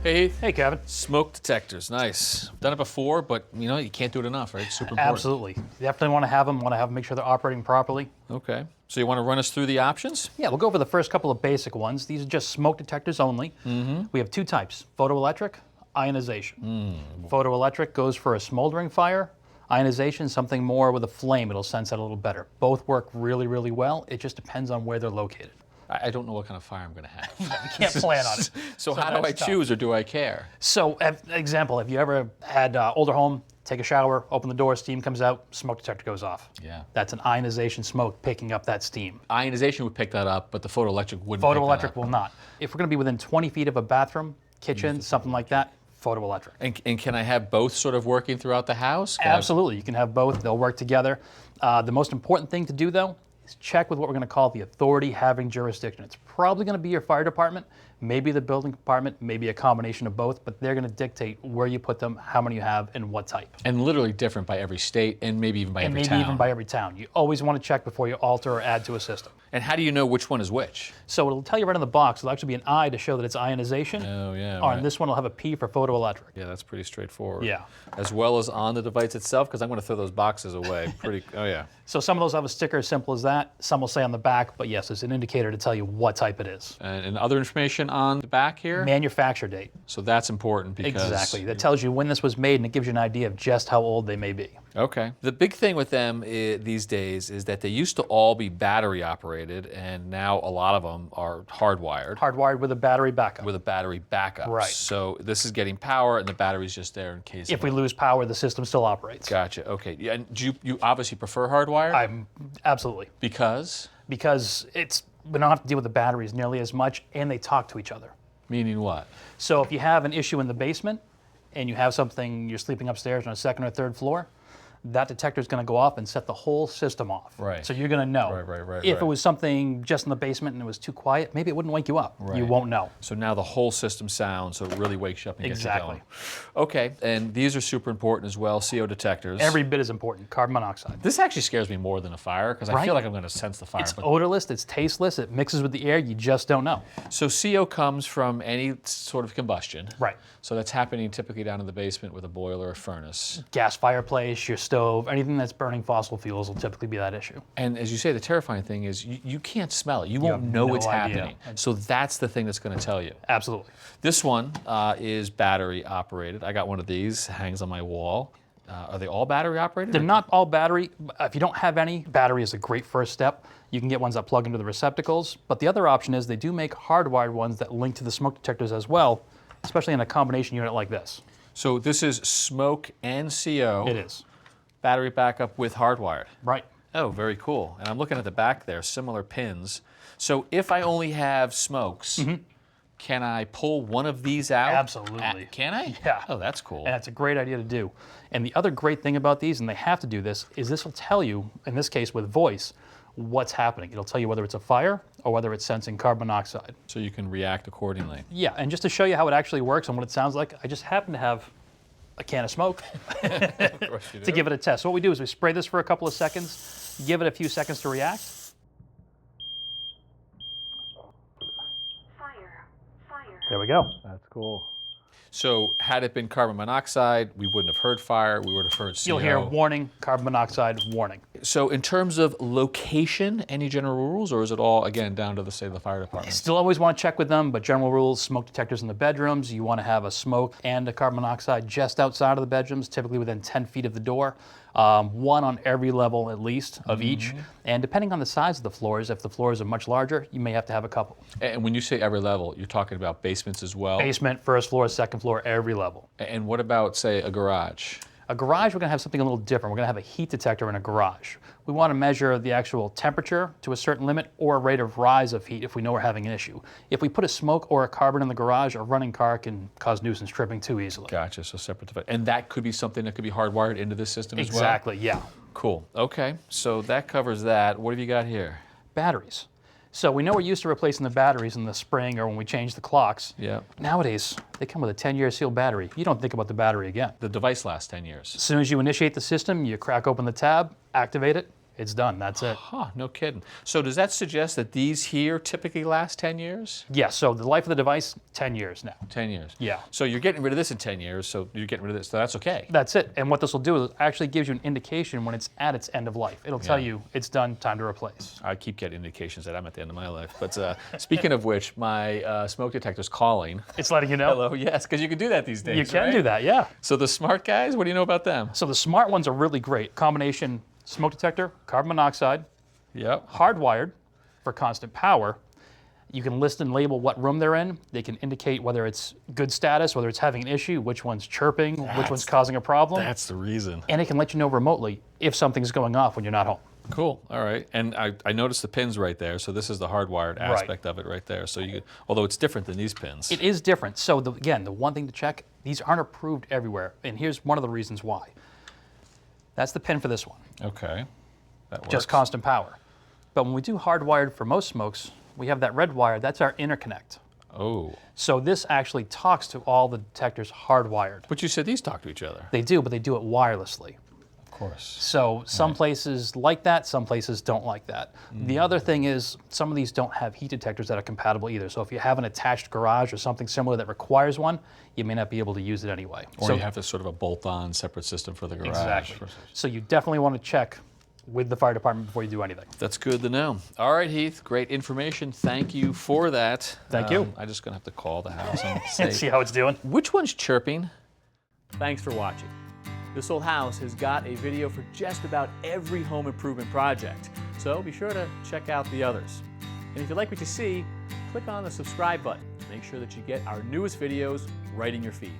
Hey Heath. Hey, Kevin. Smoke detectors, nice. I've done it before, but you can't do it enough, right? It's super important. Absolutely. You definitely want to have them, make sure they're operating properly. Okay. So you want to run us through the options? Yeah, we'll go over the first couple of basic ones. These are just smoke detectors only. We have two types, photoelectric, ionization. Photoelectric goes for a smoldering fire. Ionization, something more with a flame. It'll sense that a little better. Both work really, really well. It just depends on where they're located. I don't know what kind of fire I'm going to have. You can't plan on it. So how do I choose, or do I care? So, example, have you ever had older home, take a shower, open the door, steam comes out, smoke detector goes off? Yeah. That's an ionization smoke picking up that steam. Ionization would pick that up, but the photoelectric wouldn't pick that up. Photoelectric will not. If we're going to be within 20 feet of a bathroom, kitchen, something like that, photoelectric. And can I have both sort of working throughout the house? Absolutely, you can have both. They'll work together. The most important thing to do, though, is check with what we're going to call the authority having jurisdiction. It's probably going to be your fire department, maybe the building department, maybe a combination of both, but they're going to dictate where you put them, how many you have, and what type. And literally different by every state, and maybe even by every town. Maybe even by every town. You always want to check before you alter or add to a system. And how do you know which one is which? So it'll tell you right on the box. It'll actually be an I to show that it's ionization. Oh, yeah. Or on this one, it'll have a P for photoelectric. Yeah, that's pretty straightforward. Yeah. As well as on the device itself, because I'm going to throw those boxes away. Oh, yeah. So some of those have a sticker as simple as that. Some will say on the back, but yes, it's an indicator to tell you what type it is. And other information on the back here? Manufacture date. So that's important because... Exactly. That tells you when this was made, and it gives you an idea of just how old they may be. Okay. The big thing with them these days is that they used to all be battery operated, and now a lot of them are hardwired. Hardwired with a battery backup. With a battery backup. Right. So this is getting power, and the battery's just there in case. If we lose power, the system still operates. Gotcha. Okay. Yeah, and do you obviously prefer hardwired? Absolutely. Because? Because we don't have to deal with the batteries nearly as much, and they talk to each other. Meaning what? So if you have an issue in the basement, and you have something, you're sleeping upstairs on a second or third floor, that detector is going to go off and set the whole system off. Right. So you're going to know. Right. If it was something just in the basement and it was too quiet, maybe it wouldn't wake you up. Right. You won't know. So now the whole system sounds, so it really wakes you up and gets you going. Exactly. Okay, and these are super important as well, CO detectors. Every bit as important, carbon monoxide. This actually scares me more than a fire, because I feel like I'm going to sense the fire. It's odorless, it's tasteless, it mixes with the air, you just don't know. So CO comes from any sort of combustion. Right. So that's happening typically down in the basement with a boiler or furnace. Gas fireplace, your stove, anything that's burning fossil fuels will typically be that issue. And as you say, the terrifying thing is you can't smell it. You won't know it's happening. So that's the thing that's going to tell you. Absolutely. This one is battery operated. I got one of these, hangs on my wall. Are they all battery operated? They're not all battery. If you don't have any, battery is a great first step. You can get ones that plug into the receptacles. But the other option is they do make hardwired ones that link to the smoke detectors as well, especially in a combination unit like this. So this is smoke and CO. It is. Battery backup with hardwired. Right. Oh, very cool. And I'm looking at the back there, similar pins. So if I only have smokes, can I pull one of these out? Absolutely. Can I? Yeah. Oh, that's cool. And it's a great idea to do. And the other great thing about these, and they have to do this, is this will tell you, in this case with voice, what's happening. It'll tell you whether it's a fire or whether it's sensing carbon monoxide. So you can react accordingly. Yeah, and just to show you how it actually works and what it sounds like, I just happen to have a can of smoke to give it a test. So what we do is we spray this for a couple of seconds, give it a few seconds to react. Fire. There we go. That's cool. So had it been carbon monoxide, we wouldn't have heard fire, we would have heard CO. You'll hear warning, carbon monoxide, warning. So in terms of location, any general rules, or is it all, again, down to the, say, the fire department? Still always want to check with them, but general rules, smoke detectors in the bedrooms. You want to have a smoke and a carbon monoxide just outside of the bedrooms, typically within 10 feet of the door. One on every level at least of each. And depending on the size of the floors, if the floors are much larger, you may have to have a couple. And when you say every level, you're talking about basements as well? Basement, first floor, second floor, every level. And what about, say, a garage? A garage, we're going to have something a little different. We're going to have a heat detector in a garage. We want to measure the actual temperature to a certain limit or a rate of rise of heat if we know we're having an issue. If we put a smoke or a carbon in the garage, a running car can cause nuisance tripping too easily. Gotcha, so separate device. And that could be something that could be hardwired into this system as well? Exactly, yeah. Cool, okay, so that covers that. What have you got here? Batteries. So we know we're used to replacing the batteries in the spring or when we change the clocks. Yeah. Nowadays, they come with a 10-year sealed battery. You don't think about the battery again. The device lasts 10 years. As soon as you initiate the system, you crack open the tab, activate it, it's done. That's it. Huh, no kidding. So does that suggest that these here typically last 10 years? Yeah, so the life of the device, 10 years now. 10 years. Yeah. So you're getting rid of this in 10 years, so you're getting rid of this, so that's okay. That's it. And what this will do is it actually gives you an indication when it's at its end of life. It'll tell you it's done, time to replace. I keep getting indications that I'm at the end of my life. But speaking of which, my smoke detector's calling. It's letting you know. Hello, yes, because you can do that these days, You can right? do that, yeah. So the smart guys, what do you know about them? So the smart ones are really great. Combination smoke detector, carbon monoxide, Yep. hardwired for constant power. You can list and label what room they're in. They can indicate whether it's good status, whether it's having an issue, which one's chirping, which one's causing a problem. That's the reason. And it can let you know remotely if something's going off when you're not home. Cool. All right. And I noticed the pins right there. So this is the hardwired aspect of it right there. So you, although it's different than these pins. It is different. So again, the one thing to check, these aren't approved everywhere. And here's one of the reasons why. That's the pin for this one. Okay. That works. Just constant power. But when we do hardwired for most smokes, we have that red wire, that's our interconnect. Oh. So this actually talks to all the detectors hardwired. But you said these talk to each other. They do, but they do it wirelessly. Of course. So some places like that, some places don't like that. The other thing is some of these don't have heat detectors that are compatible either. So if you have an attached garage or something similar that requires one, you may not be able to use it anyway. Or so, you have this sort of a bolt-on separate system for the garage. Exactly. So you definitely want to check with the fire department before you do anything. That's good to know. All right, Heath, great information. Thank you for that. Thank you. I'm just going to have to call the house and say, See how it's doing. which one's chirping? Thanks for watching. This Old House has got a video for just about every home improvement project, so be sure to check out the others. And if you like what you see, click on the subscribe button to make sure that you get our newest videos right in your feed.